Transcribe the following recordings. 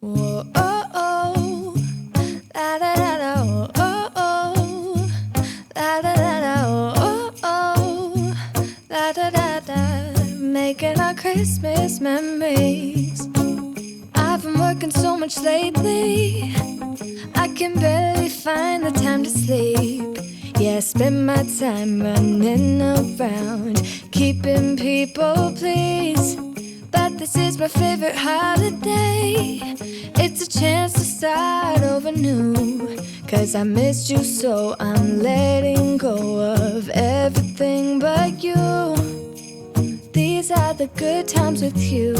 Whoa, oh, oh. La da da da, oh, oh, oh. La da da da, oh, oh, oh. La da da da. Making our Christmas memories. I've been working so much lately, I can barely find the time to sleep. Yeah, I spend my time running around, keeping people pleased. But this is my favorite holiday. It's a chance to start over new. 'Cause I missed you so I'm letting go of everything but you. These are the good times with you.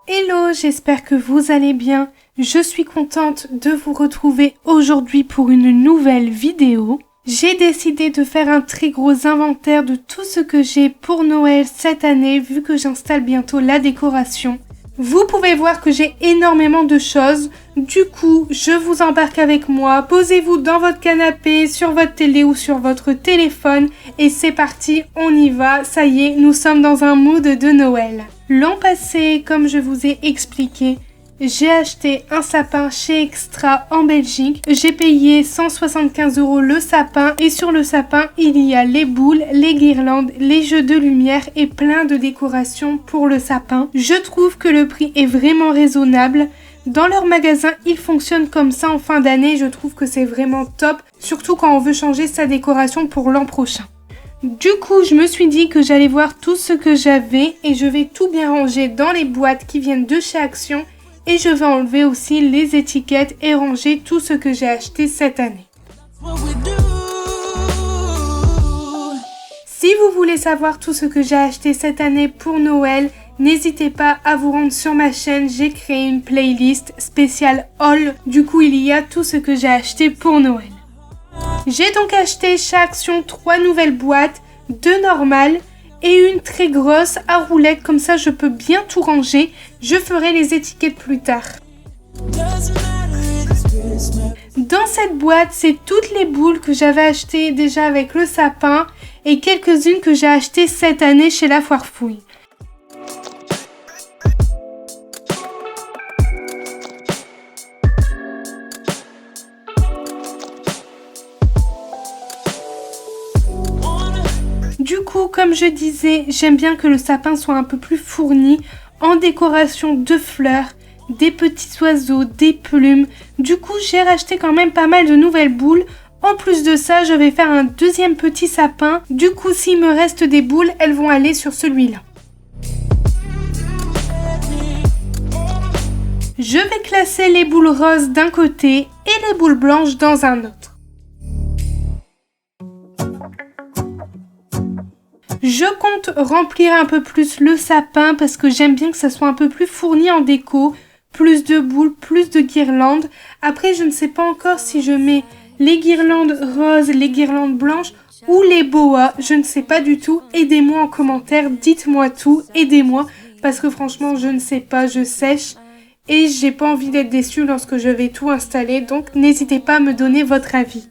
Hello, j'espère que vous allez bien. Je suis contente de vous retrouver aujourd'hui pour une nouvelle vidéo. J'ai décidé de faire un très gros inventaire de tout ce que j'ai pour Noël cette année vu que j'installe bientôt la décoration. Vous pouvez voir que j'ai énormément de choses. Du coup, je vous embarque avec moi. Posez-vous dans votre canapé, sur votre télé ou sur votre téléphone. Et c'est parti, on y va. Ça y est, nous sommes dans un mood de Noël. L'an passé, comme je vous ai expliqué, j'ai acheté un sapin chez Extra en Belgique. J'ai payé 175 € le sapin et sur le sapin, il y a les boules, les guirlandes, les jeux de lumière et plein de décorations pour le sapin. Je trouve que le prix est vraiment raisonnable. Dans leur magasin, ils fonctionnent comme ça en fin d'année. Je trouve que c'est vraiment top, surtout quand on veut changer sa décoration pour l'an prochain. Du coup, je me suis dit que j'allais voir tout ce que j'avais et je vais tout bien ranger dans les boîtes qui viennent de chez Action. Et je vais enlever aussi les étiquettes et ranger tout ce que j'ai acheté cette année. Si vous voulez savoir tout ce que j'ai acheté cette année pour Noël, n'hésitez pas à vous rendre sur ma chaîne. J'ai créé une playlist spéciale haul. Du coup, il y a tout ce que j'ai acheté pour Noël. J'ai donc acheté chez Action 3 nouvelles boîtes, 2 normales et une très grosse à roulettes, comme ça je peux bien tout ranger. Je ferai les étiquettes plus tard. Dans cette boîte, c'est toutes les boules que j'avais achetées déjà avec le sapin et quelques-unes que j'ai achetées cette année chez La Foire Fouille. Du coup, comme je disais, j'aime bien que le sapin soit un peu plus fourni en décoration de fleurs, des petits oiseaux, des plumes. Du coup, j'ai racheté quand même pas mal de nouvelles boules. En plus de ça, je vais faire un deuxième petit sapin. Du coup, s'il me reste des boules, elles vont aller sur celui-là. Je vais classer les boules roses d'un côté et les boules blanches dans un autre. Je compte remplir un peu plus le sapin parce que j'aime bien que ça soit un peu plus fourni en déco. Plus de boules, plus de guirlandes. Après, je ne sais pas encore si je mets les guirlandes roses, les guirlandes blanches ou les boas. Je ne sais pas du tout. Aidez-moi en commentaire, dites-moi tout, aidez-moi. Parce que franchement, je ne sais pas, je sèche. Et j'ai pas envie d'être déçue lorsque je vais tout installer. Donc, n'hésitez pas à me donner votre avis.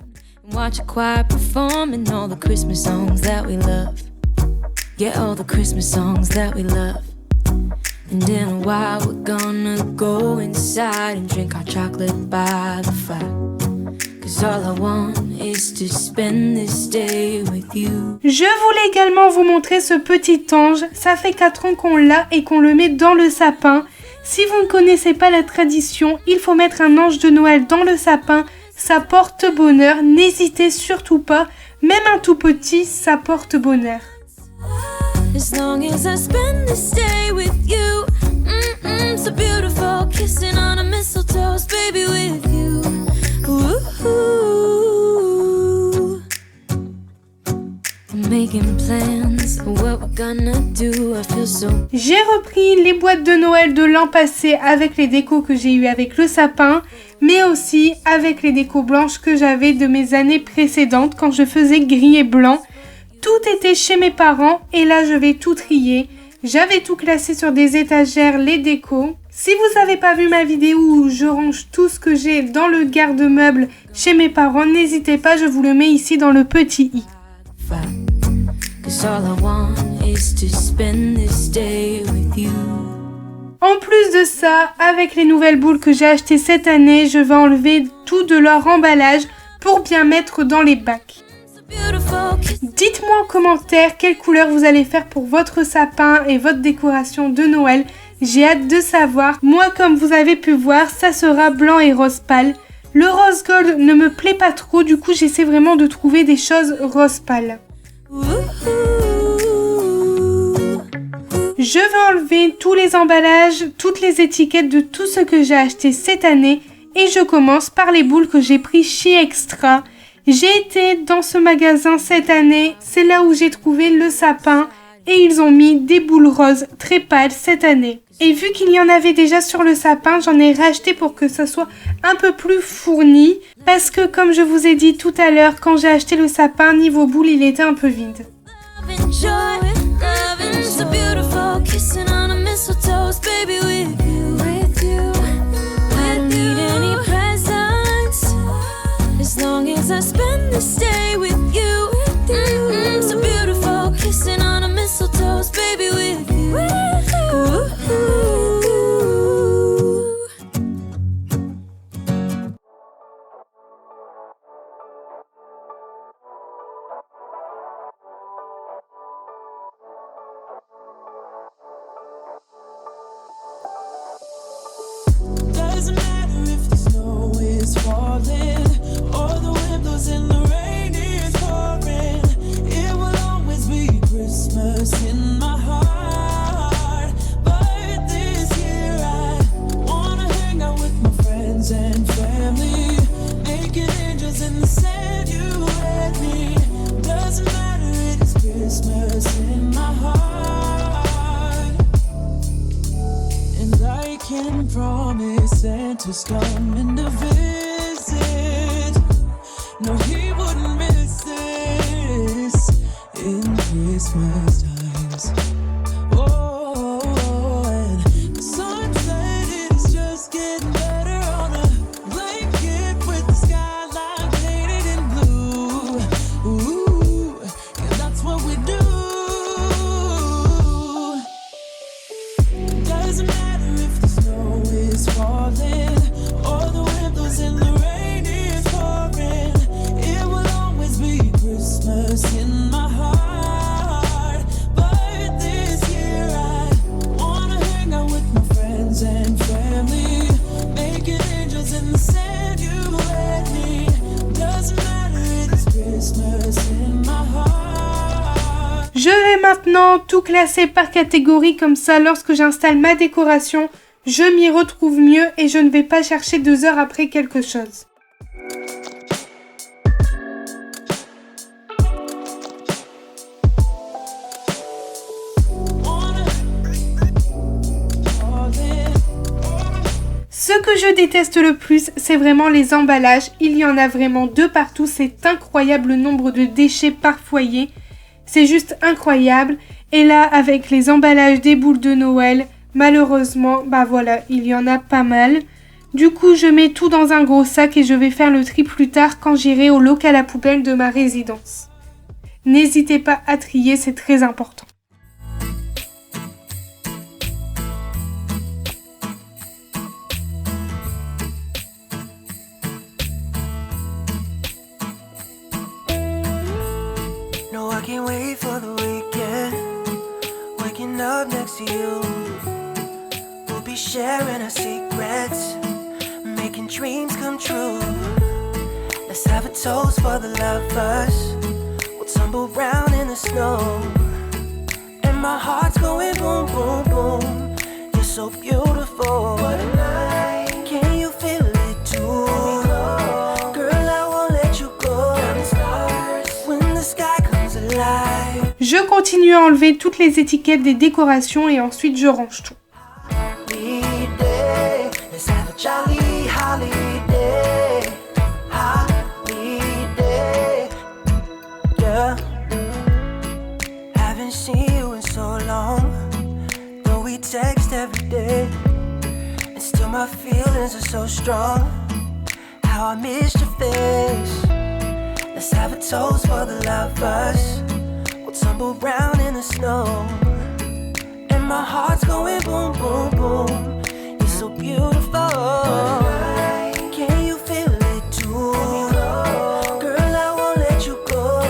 Watch a choir performing all the Christmas songs that we love. Yeah, all the Christmas songs that we love. And in a while we're gonna go inside and drink our chocolate by the fire. 'Cause all I want is to spend this day with you. Je voulais également vous montrer ce petit ange. Ça fait 4 ans qu'on l'a et qu'on le met dans le sapin. Si vous ne connaissez pas la tradition, il faut mettre un ange de Noël dans le sapin. Ça porte bonheur. N'hésitez surtout pas. Même un tout petit, ça porte bonheur. As long as I spend this day with you, so beautiful, kissing on a mistletoe, baby, with you. Ooh. I'm making plans, what we're gonna do, I feel so. J'ai repris les boîtes de Noël de l'an passé avec les décos que j'ai eu avec le sapin, mais aussi avec les décos blanches que j'avais de mes années précédentes quand je faisais gris et blanc. Tout était chez mes parents et là je vais tout trier. J'avais tout classé sur des étagères, les décos. Si vous n'avez pas vu ma vidéo où je range tout ce que j'ai dans le garde-meuble chez mes parents, n'hésitez pas, je vous le mets ici dans le petit i. 'cause all I want is to spend this day with you. En plus de ça, avec les nouvelles boules que j'ai achetées cette année, je vais enlever tout de leur emballage pour bien mettre dans les bacs. Dites-moi en commentaire quelle couleur vous allez faire pour votre sapin et votre décoration de Noël. J'ai hâte de savoir. Moi, comme vous avez pu voir, ça sera blanc et rose pâle. Le rose gold ne me plaît pas trop, du coup j'essaie vraiment de trouver des choses rose pâle. Je vais enlever tous les emballages, toutes les étiquettes de tout ce que j'ai acheté cette année et je commence par les boules que j'ai pris chez Extra. J'ai été dans ce magasin cette année, c'est là où j'ai trouvé le sapin et ils ont mis des boules roses très pâles cette année. Et vu qu'il y en avait déjà sur le sapin, j'en ai racheté pour que ça soit un peu plus fourni parce que comme je vous ai dit tout à l'heure, quand j'ai acheté le sapin, niveau boules, il était un peu vide. Doesn't matter if the snow is falling or the wind blows and the rain is pouring. It will always be Christmas in my heart. But this year I wanna hang out with my friends and family, making angels in the sand, you and me. Doesn't matter, it is Christmas in my heart. And I can promise Santa's coming to visit. No, he wouldn't miss this in Christmas times. Oh, and the sunset is just getting better on a blanket with the skyline painted in blue. Ooh, and that's what we do. Doesn't matter if the snow is falling or the wind blows and the rain is pouring. It will always be Christmas in my heart. But this year I wanna hang out with my friends and family, making angels in the sand, you and me. Doesn't matter, it is Christmas in my heart. Je vais maintenant tout classer par catégorie, comme ça lorsque j'installe ma décoration, je m'y retrouve mieux et je ne vais pas chercher 2 heures après quelque chose. Ce que je déteste le plus, c'est vraiment les emballages. Il y en a vraiment de partout, c'est incroyable le nombre de déchets par foyer. C'est juste incroyable. Et là, avec les emballages des boules de Noël, malheureusement, bah voilà, il y en a pas mal. Du coup, je mets tout dans un gros sac et je vais faire le tri plus tard quand j'irai au local à poubelle de ma résidence. N'hésitez pas à trier, c'est très important. No, I can't wait for the weekend. Waking up next to you. We'll be sharing our secrets, making dreams come true. Let's have a toast for the lovers. We'll tumble around in the snow. And my heart's going boom, boom, boom. You're so beautiful. What a night. Can you feel it too? Girl, I won't let you go. When the sky comes alive. Je continue à enlever toutes les étiquettes des décorations et ensuite je range tout. Let's have a jolly holiday. Holiday. Yeah. Haven't seen you in so long. Though we text every day. And still my feelings are so strong. How I missed your face. Let's have a toast for the lovers. We'll tumble round in the snow, and my heart's going boom, boom, boom. You're so beautiful. Can you feel it too? Girl, I won't let you go.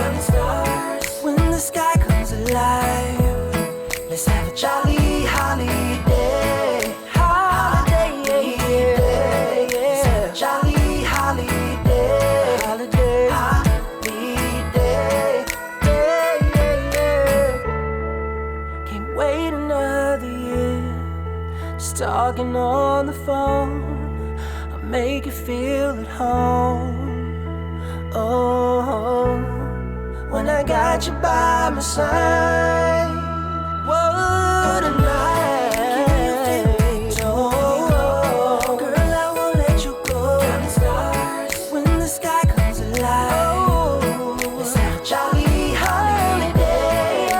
When the sky comes alive, let's have a jolly holiday. Holiday, yeah. Let's have a jolly holiday. Holiday, holiday, yeah. Can't wait another year. Just talking on the phone, I'll make you feel at home. Oh, when I got you by my side, what a night. Can you feel it? Oh, girl, I won't let you go. When the sky comes alive, let's have a jolly holiday.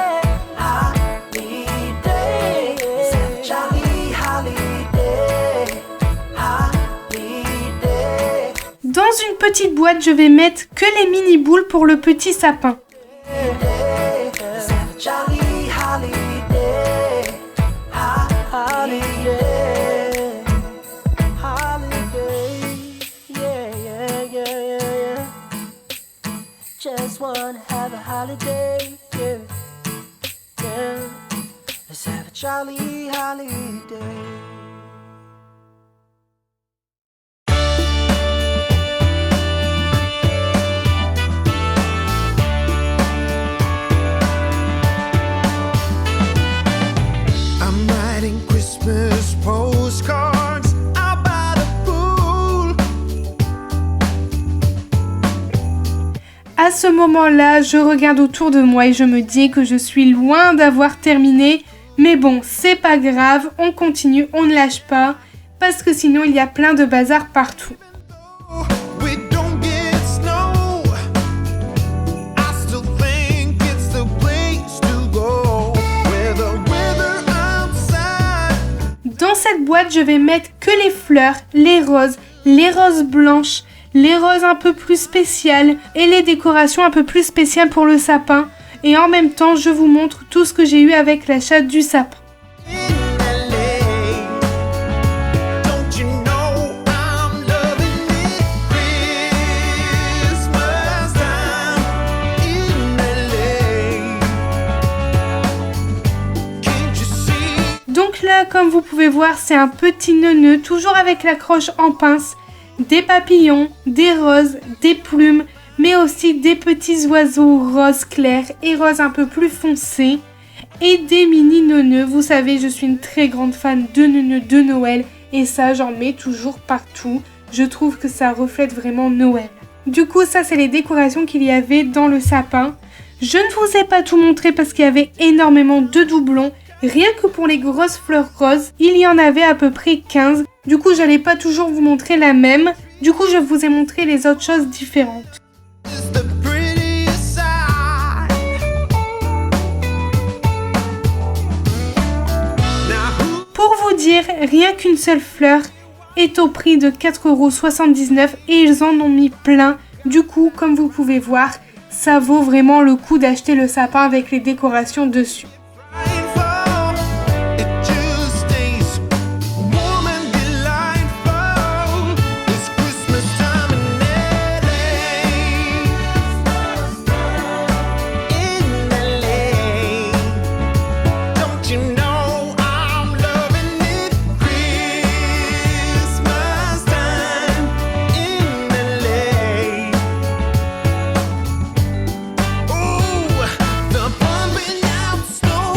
Holiday, let's have a jolly holiday. Holiday. Dans une petite boîte, je vais mettre que les mini-boules pour le petit sapin. Let's have a jolly holiday. Holiday. Holiday. Yeah, yeah, yeah, yeah, yeah. Just wanna have a holiday. Yeah, yeah. Let's have a jolly holiday. I'm writing Christmas postcards out by the pool. À ce moment-là, je regarde autour de moi et je me dis que je suis loin d'avoir terminé. Mais bon, c'est pas grave, on continue, on ne lâche pas, parce que sinon il y a plein de bazar partout. We don't get snow. I still think it's the place to go. Where the weather outside. Dans cette boîte, je vais mettre que les fleurs, les roses blanches, les roses un peu plus spéciales et les décorations un peu plus spéciales pour le sapin. Et en même temps, je vous montre tout ce que j'ai eu avec l'achat du sapin. In LA. Don't you know I'm loving it? Christmas time in LA. Can't you see? Donc là, comme vous pouvez voir, c'est un petit neuneu, toujours avec la croche en pince, des papillons, des roses, des plumes, mais aussi des petits oiseaux roses clairs et roses un peu plus foncés, et des mini neuneux. Vous savez, je suis une très grande fan de neuneux de Noël, et ça, j'en mets toujours partout. Je trouve que ça reflète vraiment Noël. Du coup, ça, c'est les décorations qu'il y avait dans le sapin. Je ne vous ai pas tout montré parce qu'il y avait énormément de doublons. Rien que pour les grosses fleurs roses, il y en avait à peu près 15. Du coup, j'allais pas toujours vous montrer la même. Du coup, je vous ai montré les autres choses différentes. It's the prettiest side. Now who Pour vous dire, rien qu'une seule fleur est au prix de 4,79 € et ils en ont mis plein. Du coup, comme vous pouvez voir, ça vaut vraiment le coup d'acheter le sapin avec les décorations dessus. crying for? It just stays warm and delightful. It's Christmas time in LA. In LA. Don't you know I'm loving it? Christmas time in LA. Ooh, the pumping out snow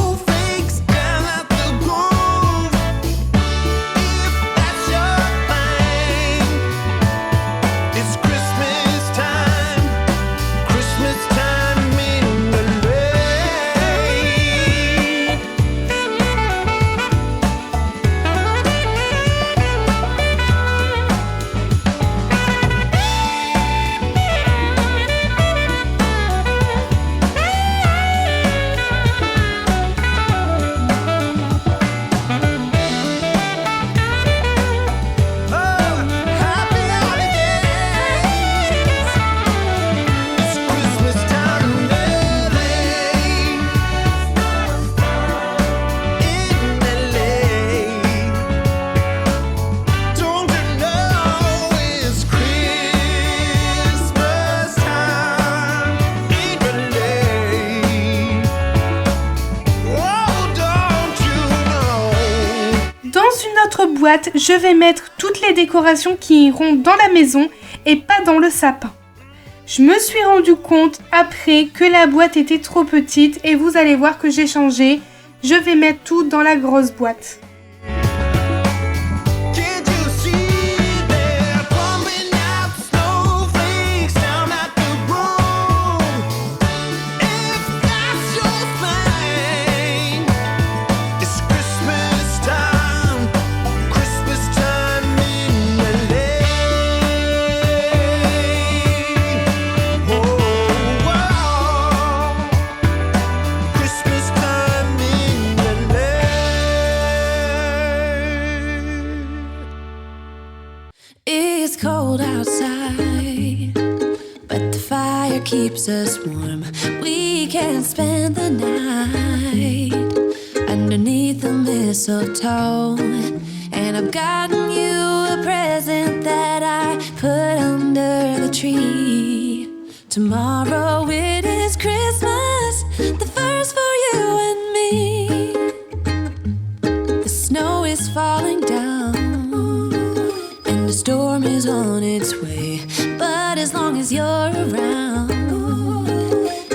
boîte, je vais mettre toutes les décorations qui iront dans la maison et pas dans le sapin. Je me suis rendu compte après que la boîte était trop petite et vous allez voir que j'ai changé. Je vais mettre tout dans la grosse boîte. Can't you see they're pumping out snowflakes down at the road? If that's your thing, it's Christmas time in LA. Oh, wow. Christmas time in LA. It's cold outside, but the fire keeps us warm. We can spend the night underneath the mistletoe. And I've gotten you a present that I put under the tree. Tomorrow it is Christmas, the first for you and me. The snow is falling down and the storm is on its way. But as long as you're around,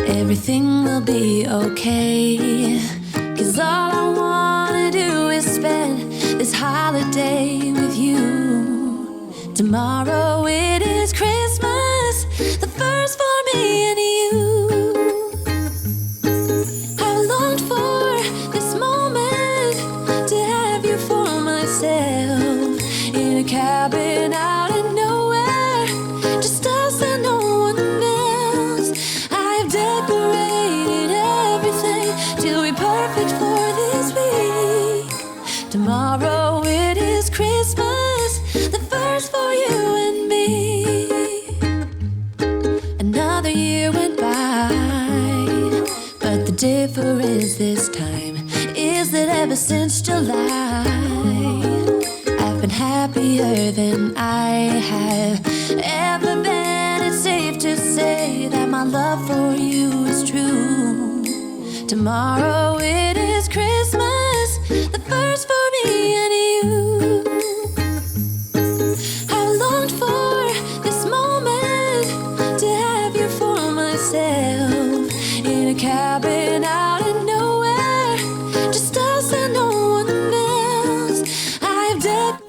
everything will be okay. 'Cause all I wanna do is spend this holiday with you. Tomorrow it is Christmas, the first for me and you. I longed for this moment to have you for myself in a cabin out in nowhere, just us and no one else. I've decorated everything till we're perfect for this week. Tomorrow it is Christmas, the first for you and me. Another year went by, but the difference this time is that ever since July, I've been happier than I have ever been. It's safe to say that my love for you is true. Tomorrow it is Christmas, the first for me and you. I longed for this moment to have you for myself in a cabin out in nowhere, just us and no one else. I've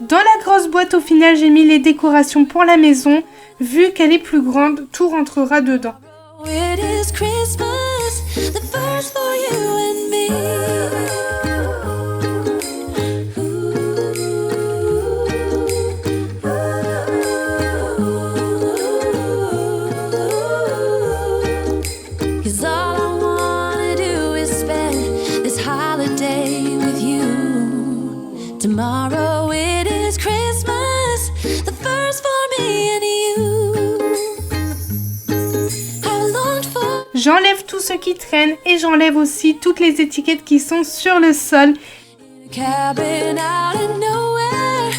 Dans la grosse boîte, au final, j'ai mis les décorations pour la maison. Vu qu'elle est plus grande, tout rentrera dedans. It is Christmas, the first for you and me. Cause all I wanna do is spend this holiday with you. Tomorrow it is Christmas, the first for me and you. I longed for J'enlève tout ce qui traîne et j'enlève aussi toutes les étiquettes qui sont sur le sol. a cabin out in nowhere,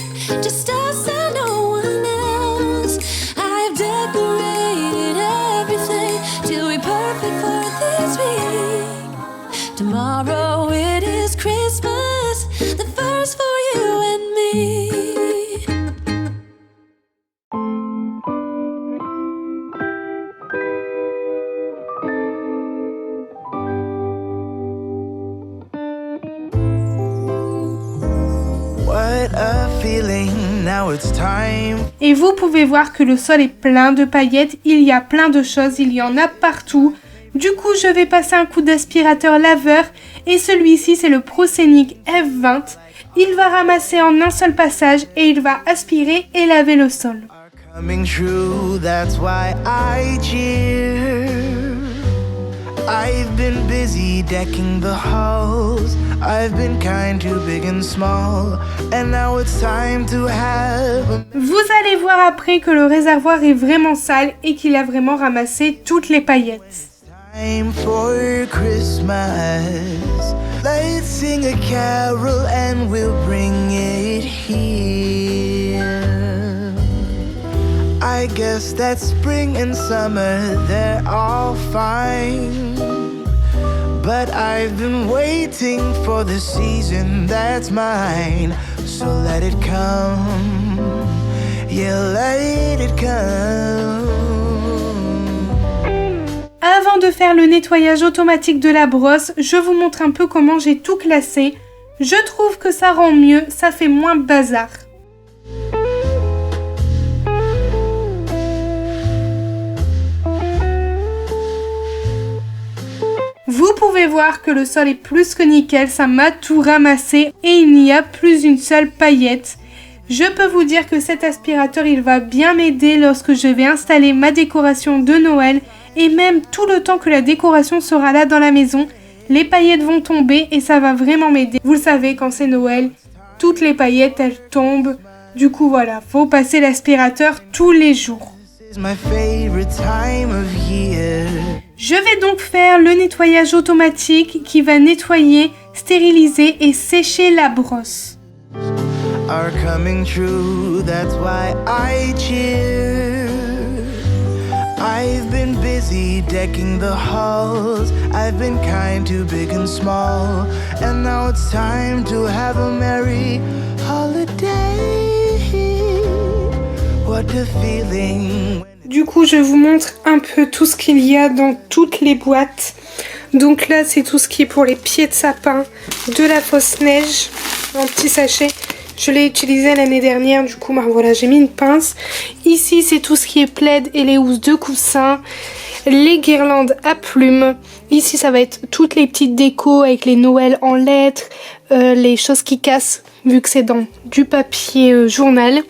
just us and no one else. I've decorated everything till we're perfect for this week. Tomorrow it is Christmas, the first for you and me. What a feeling, now it's time. Et vous pouvez voir que le sol est plein de paillettes, il y a plein de choses, il y en a partout. Du coup, je vais passer un coup d'aspirateur laveur et celui-ci, c'est le ProScenic F20. Il va ramasser en un seul passage et il va aspirer et laver le sol. Coming true, that's why I cheer. I've been busy decking the halls. I've been kind to big and small. And now it's time to have a Vous allez voir après que le réservoir est vraiment sale et qu'il a vraiment ramassé toutes les paillettes. time for Christmas. Let's sing a carol and we'll bring it here. I guess that spring and summer, they're all fine. But I've been waiting for the season that's mine. So let it come, yeah, let it come. Avant de faire le nettoyage automatique de la brosse, je vous montre un peu comment j'ai tout classé. Je trouve que ça rend mieux, ça fait moins bazar. Vous pouvez voir que le sol est plus que nickel, ça m'a tout ramassé et il n'y a plus une seule paillette. Je peux vous dire que cet aspirateur, il va bien m'aider lorsque je vais installer ma décoration de Noël et même tout le temps que la décoration sera là dans la maison. Les paillettes vont tomber et ça va vraiment m'aider. Vous le savez, quand c'est Noël, toutes les paillettes, elles tombent. Du coup, voilà, faut passer l'aspirateur tous les jours. Je vais donc faire le nettoyage automatique qui va nettoyer, stériliser et sécher la brosse. Are coming true, that's why I cheer. I've been busy decking the halls. I've been kind to big and small. And now it's time to have a merry holiday. What a feeling. Du coup, je vous montre un peu tout ce qu'il y a dans toutes les boîtes. Donc là, c'est tout ce qui est pour les pieds de sapin, de la fausse neige, en petit sachet. Je l'ai utilisé l'année dernière, du coup, voilà, j'ai mis une pince. Ici, c'est tout ce qui est plaid et les housses de coussin, les guirlandes à plumes. Ici, ça va être toutes les petites décos avec les Noëls en lettres, les choses qui cassent, vu que c'est dans du papier journal.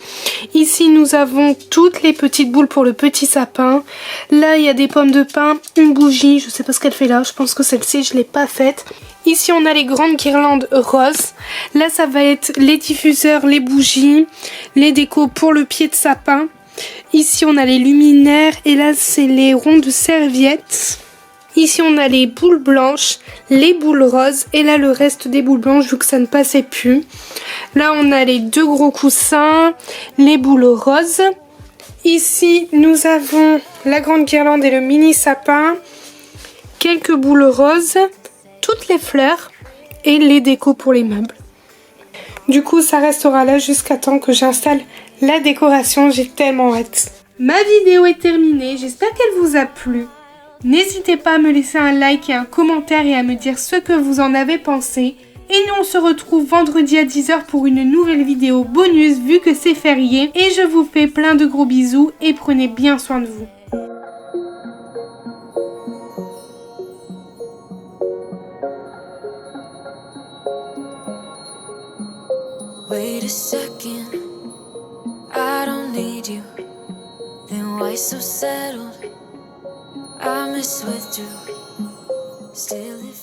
Ici, nous avons toutes les petites boules pour le petit sapin. Là, il y a des pommes de pin, une bougie, je sais pas ce qu'elle fait là, je pense que celle-ci, je l'ai pas faite. Ici, on a les grandes guirlandes roses. Là, ça va être les diffuseurs, les bougies, les décos pour le pied de sapin. Ici, on a les luminaires et là, c'est les ronds de serviettes. Ici, on a les boules blanches, les boules roses et là, le reste des boules blanches vu que ça ne passait plus. Là, on a les deux gros coussins, les boules roses. Ici, nous avons la grande guirlande et le mini sapin, quelques boules roses, toutes les fleurs et les décos pour les meubles. Du coup, ça restera là jusqu'à temps que j'installe la décoration. J'ai tellement hâte. Ma vidéo est terminée. J'espère qu'elle vous a plu. N'hésitez pas à me laisser un like et un commentaire et à me dire ce que vous en avez pensé. Et nous, on se retrouve vendredi à 10h pour une nouvelle vidéo bonus vu que c'est férié. Et je vous fais plein de gros bisous et prenez bien soin de vous. Wait a second, I don't need you. Then why so settled? I miss withdrew. Still if